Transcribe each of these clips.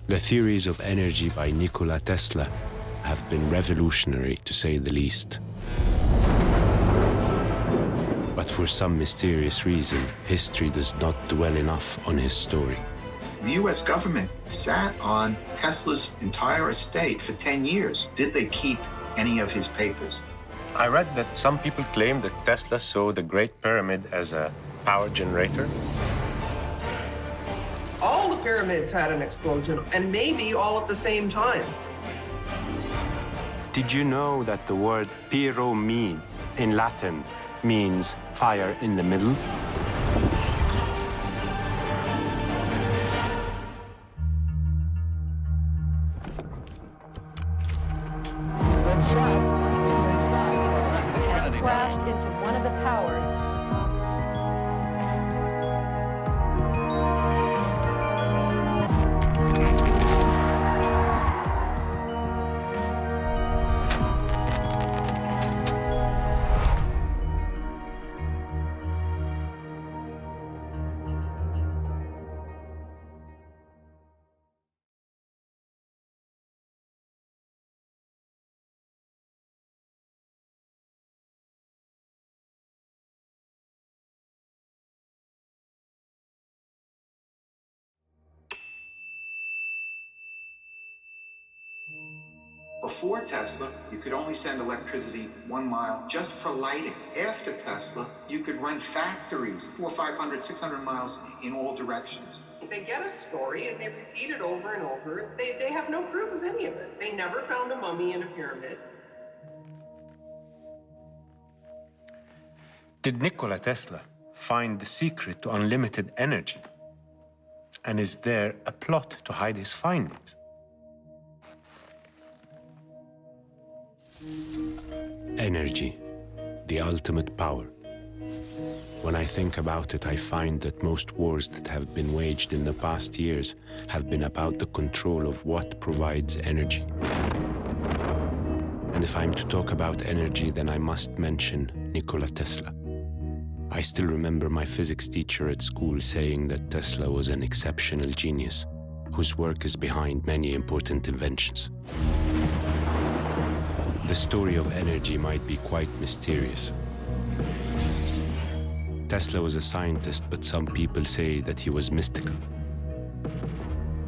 The theories of energy by Nikola Tesla have been revolutionary, to say the least. But for some mysterious reason, history does not dwell enough on his story. The US government sat on Tesla's entire estate for 10 years. Did they keep any of his papers? I read that some people claim that Tesla saw the Great Pyramid as a power generator. All the pyramids had an explosion, and maybe all at the same time. Did you know that the word pyromene in Latin means fire in the middle? Crashed into one of the towers. Before Tesla, you could only send electricity 1 mile just for lighting. After Tesla, you could run factories 400, 500, 600 miles in all directions. They get a story and they repeat it over and over. They have no proof of any of it. They never found a mummy in a pyramid. Did Nikola Tesla find the secret to unlimited energy? And is there a plot to hide his findings? Energy, the ultimate power. When I think about it, I find that most wars that have been waged in the past years have been about the control of what provides energy. And if I'm to talk about energy, then I must mention Nikola Tesla. I still remember my physics teacher at school saying that Tesla was an exceptional genius, whose work is behind many important inventions. The story of energy might be quite mysterious. Tesla was a scientist, but some people say that he was mystical.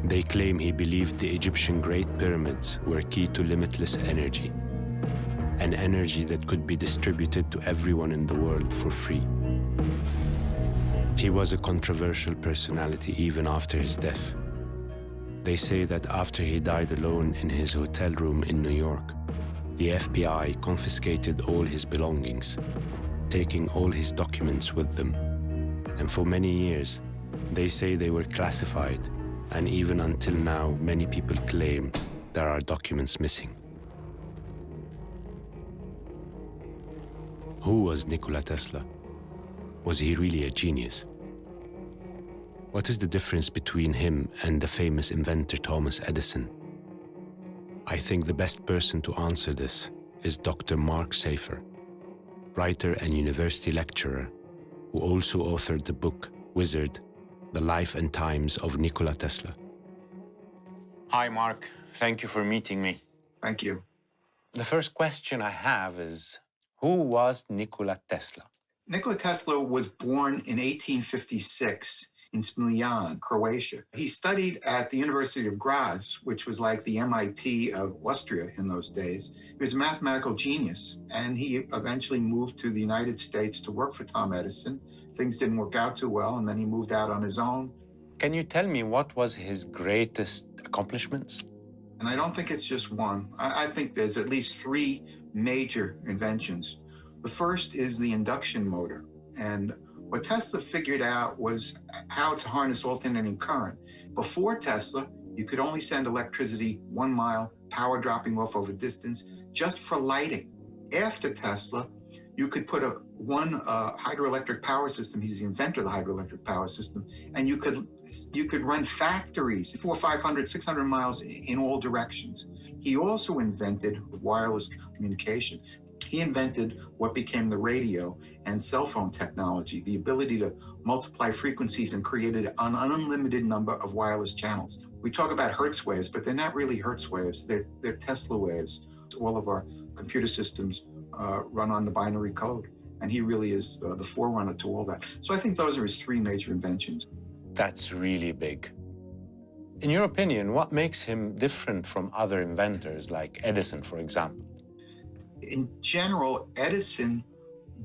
They claim he believed the Egyptian Great Pyramids were key to limitless energy, an energy that could be distributed to everyone in the world for free. He was a controversial personality even after his death. They say that after he died alone in his hotel room in New York, the FBI confiscated all his belongings, taking all his documents with them. And for many years, they say they were classified, and even until now, many people claim there are documents missing. Who was Nikola Tesla? Was he really a genius? What is the difference between him and the famous inventor Thomas Edison? I think the best person to answer this is Dr. Mark Safer, writer and university lecturer, who also authored the book Wizard: The Life and Times of Nikola Tesla. Hi, Mark. Thank you for meeting me. Thank you. The first question I have is, who was Nikola Tesla? Nikola Tesla was born in 1856 in Smiljan, Croatia. He studied at the University of Graz, which was like the MIT of Austria in those days. He was a mathematical genius, and he eventually moved to the United States to work for Tom Edison. Things didn't work out too well, and then he moved out on his own. Can you tell me what was his greatest accomplishments? And I don't think it's just one. I think there's at least 3 major inventions. The first is the induction motor. And what Tesla figured out was how to harness alternating current. Before Tesla, you could only send electricity 1 mile, power dropping off over distance, just for lighting. After Tesla, you could put one hydroelectric power system. He's the inventor of the hydroelectric power system, and you could run factories 400, 500, 600 miles in all directions. He also invented wireless communication. He invented what became the radio and cell phone technology, the ability to multiplied frequencies and created an unlimited number of wireless channels. We talk about Hertz waves, but they're not really Hertz waves. They're Tesla waves. All of our computer systems run on the binary code, and he really is the forerunner to all that. So I think those are his three major inventions. That's really big. In your opinion, what makes him different from other inventors like Edison, for example? In general, Edison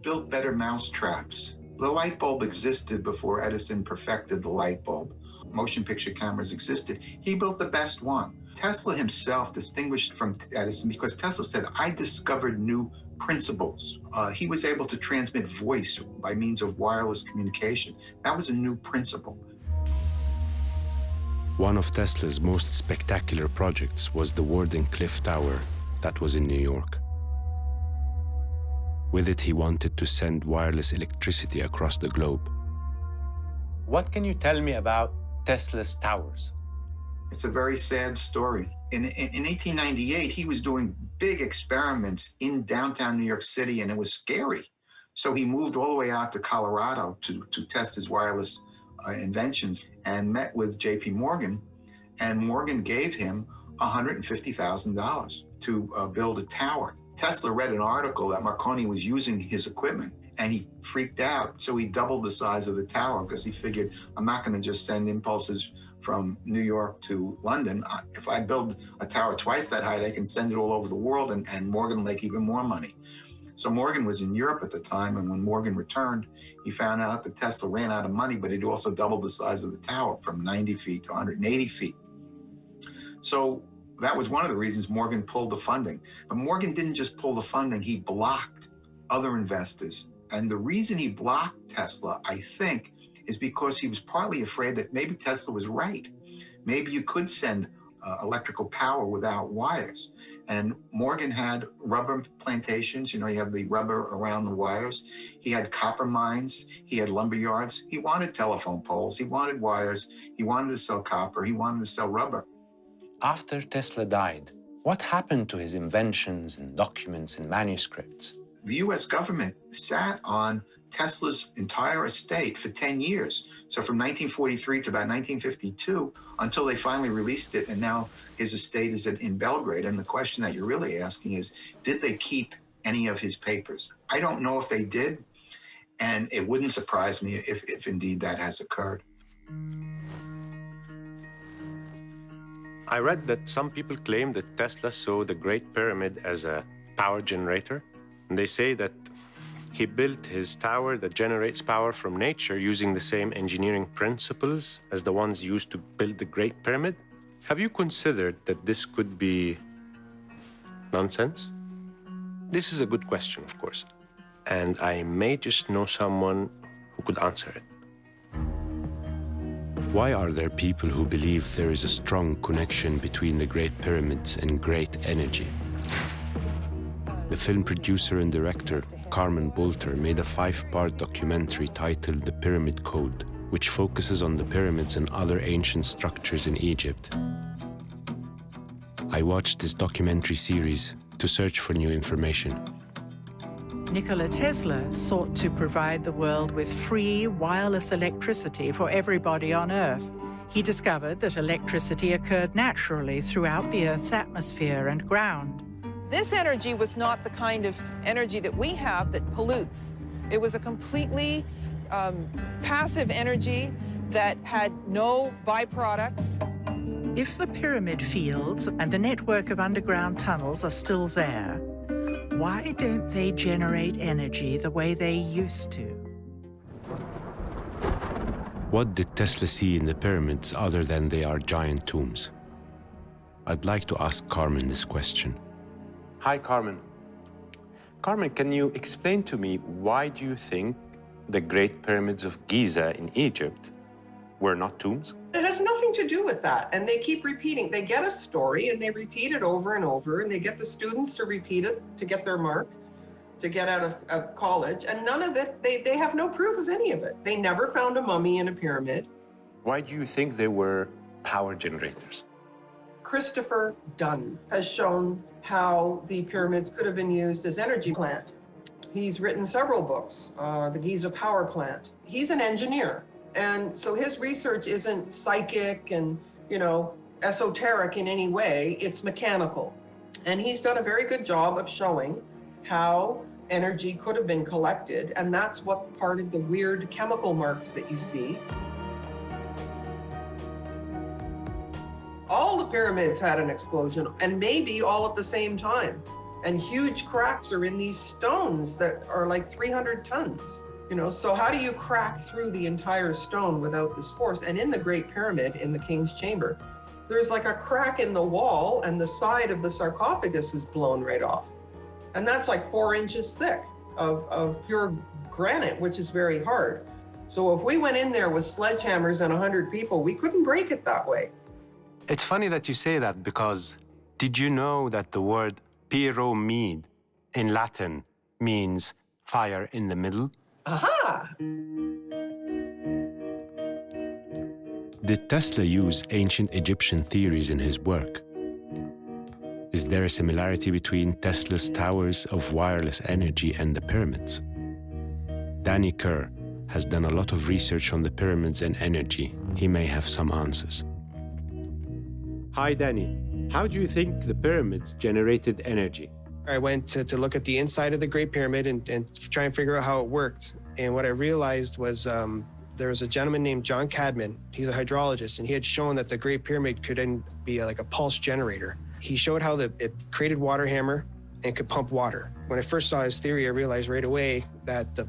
built better mousetraps. The light bulb existed before Edison perfected the light bulb. Motion picture cameras existed. He built the best one. Tesla himself distinguished from Edison because Tesla said, I discovered new principles. He was able to transmit voice by means of wireless communication. That was a new principle. One of Tesla's most spectacular projects was the Wardenclyffe Tower that was in New York. With it, he wanted to send wireless electricity across the globe. What can you tell me about Tesla's towers? It's a very sad story. In 1898, he was doing big experiments in downtown New York City, and it was scary. So he moved all the way out to Colorado to test his wireless inventions and met with J.P. Morgan, and Morgan gave him $150,000 to build a tower. Tesla read an article that Marconi was using his equipment, and he freaked out. So he doubled the size of the tower because he figured, I'm not going to just send impulses from New York to London. If I build a tower twice that height, I can send it all over the world, and Morgan will make even more money. So Morgan was in Europe at the time, and when Morgan returned, he found out that Tesla ran out of money, but he'd also doubled the size of the tower from 90 feet to 180 feet. So that was one of the reasons Morgan pulled the funding. But Morgan didn't just pull the funding, he blocked other investors. And the reason he blocked Tesla, I think, is because he was partly afraid that maybe Tesla was right. Maybe you could send electrical power without wires. And Morgan had rubber plantations, you have the rubber around the wires. He had copper mines, he had lumber yards. He wanted telephone poles, he wanted wires, he wanted to sell copper, he wanted to sell rubber. After Tesla died, what happened to his inventions and documents and manuscripts? The US government sat on Tesla's entire estate for 10 years. So from 1943 to about 1952, until they finally released it, and now his estate is in Belgrade. And the question that you're really asking is, did they keep any of his papers? I don't know if they did, and it wouldn't surprise me if indeed that has occurred. I read that some people claim that Tesla saw the Great Pyramid as a power generator. And they say that he built his tower that generates power from nature using the same engineering principles as the ones used to build the Great Pyramid. Have you considered that this could be nonsense? This is a good question, of course, and I may just know someone who could answer it. Why are there people who believe there is a strong connection between the Great Pyramids and great energy? The film producer and director, Carmen Bolter, made a 5-part documentary titled The Pyramid Code, which focuses on the pyramids and other ancient structures in Egypt. I watched this documentary series to search for new information. Nikola Tesla sought to provide the world with free wireless electricity for everybody on Earth. He discovered that electricity occurred naturally throughout the Earth's atmosphere and ground. This energy was not the kind of energy that we have that pollutes. It was a completely passive energy that had no byproducts. If the pyramid fields and the network of underground tunnels are still there, why don't they generate energy the way they used to? What did Tesla see in the pyramids other than they are giant tombs? I'd like to ask Carmen this question. Hi, Carmen. Carmen, can you explain to me why do you think the Great Pyramids of Giza in Egypt were not tombs? It has nothing to do with that. And they keep repeating. They get a story and they repeat it over and over, and they get the students to repeat it to get their mark, to get out of college. And none of it, they have no proof of any of it. They never found a mummy in a pyramid. Why do you think they were power generators? Christopher Dunn has shown how the pyramids could have been used as energy plant. He's written several books, The Giza Power Plant. He's an engineer. And so his research isn't psychic and, esoteric in any way. It's mechanical. And he's done a very good job of showing how energy could have been collected. And that's what part of the weird chemical marks that you see. All the pyramids had an explosion, and maybe all at the same time. And huge cracks are in these stones that are like 300 tons. So how do you crack through the entire stone without this force? And in the Great Pyramid, in the King's Chamber, there's like a crack in the wall, and the side of the sarcophagus is blown right off. And that's like 4 inches thick of pure granite, which is very hard. So if we went in there with sledgehammers and 100 people, we couldn't break it that way. It's funny that you say that, because did you know that the word pyromede in Latin means fire in the middle? Aha! Did Tesla use ancient Egyptian theories in his work? Is there a similarity between Tesla's towers of wireless energy and the pyramids? Danny Kerr has done a lot of research on the pyramids and energy. He may have some answers. Hi, Danny. How do you think the pyramids generated energy? I went to look at the inside of the Great Pyramid and try and figure out how it worked. And what I realized was there was a gentleman named John Cadman. He's a hydrologist, and he had shown that the Great Pyramid could then be like a pulse generator. He showed how it created water hammer and could pump water. When I first saw his theory, I realized right away that the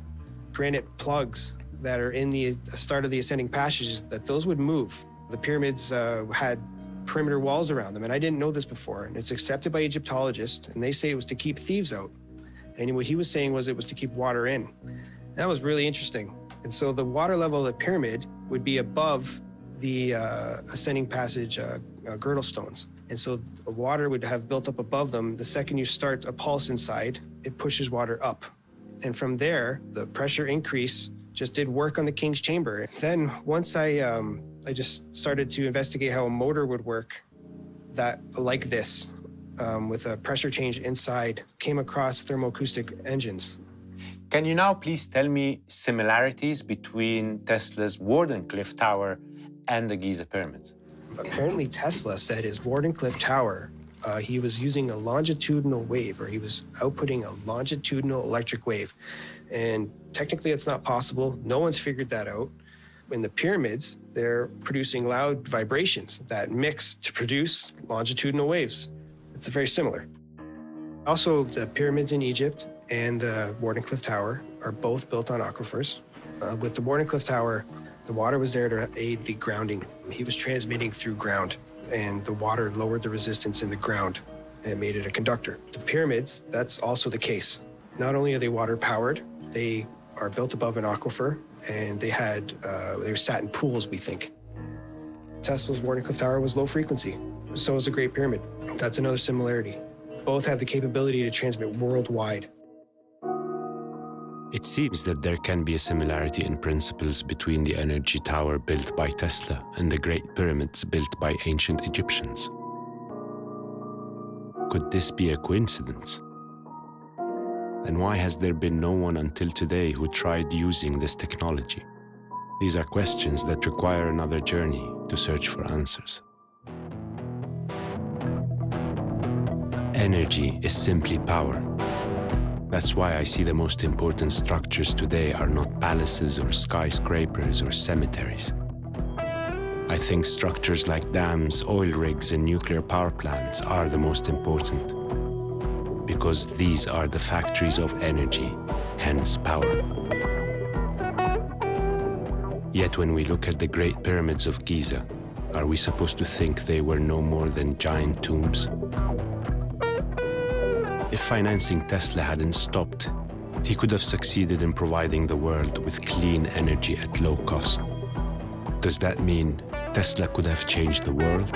granite plugs that are in the start of the ascending passages, that those would move. The pyramids had perimeter walls around them, and I didn't know this before, and it's accepted by Egyptologists, and they say it was to keep thieves out. And what he was saying was it was to keep water in. That was really interesting. And so the water level of the pyramid would be above the ascending passage girdle stones. And so the water would have built up above them. The second you start a pulse inside, it pushes water up. And from there, the pressure increase just did work on the King's Chamber. Then once I just started to investigate how a motor would work that like this, with a pressure change inside, came across thermoacoustic engines. Can you now please tell me similarities between Tesla's Wardenclyffe Tower and the Giza Pyramids? Apparently Tesla said his Wardenclyffe Tower, he was using a longitudinal wave, or he was outputting a longitudinal electric wave. And technically it's not possible. No one's figured that out. In the pyramids, they're producing loud vibrations that mix to produce longitudinal waves. It's very similar. Also, the pyramids in Egypt and the Wardenclyffe Tower are both built on aquifers. With the Wardenclyffe Tower, the water was there to aid the grounding. He was transmitting through ground, and the water lowered the resistance in the ground and made it a conductor. The pyramids, that's also the case. Not only are they water-powered, they are built above an aquifer, and they were sat in pools, we think. Tesla's Wardenclyffe Tower was low frequency. So is the Great Pyramid. That's another similarity. Both have the capability to transmit worldwide. It seems that there can be a similarity in principles between the energy tower built by Tesla and the Great Pyramids built by ancient Egyptians. Could this be a coincidence? And why has there been no one until today who tried using this technology? These are questions that require another journey to search for answers. Energy is simply power. That's why I see the most important structures today are not palaces or skyscrapers or cemeteries. I think structures like dams, oil rigs, and nuclear power plants are the most important, because these are the factories of energy, hence power. Yet when we look at the Great Pyramids of Giza, are we supposed to think they were no more than giant tombs? If financing Tesla hadn't stopped, he could have succeeded in providing the world with clean energy at low cost. Does that mean Tesla could have changed the world?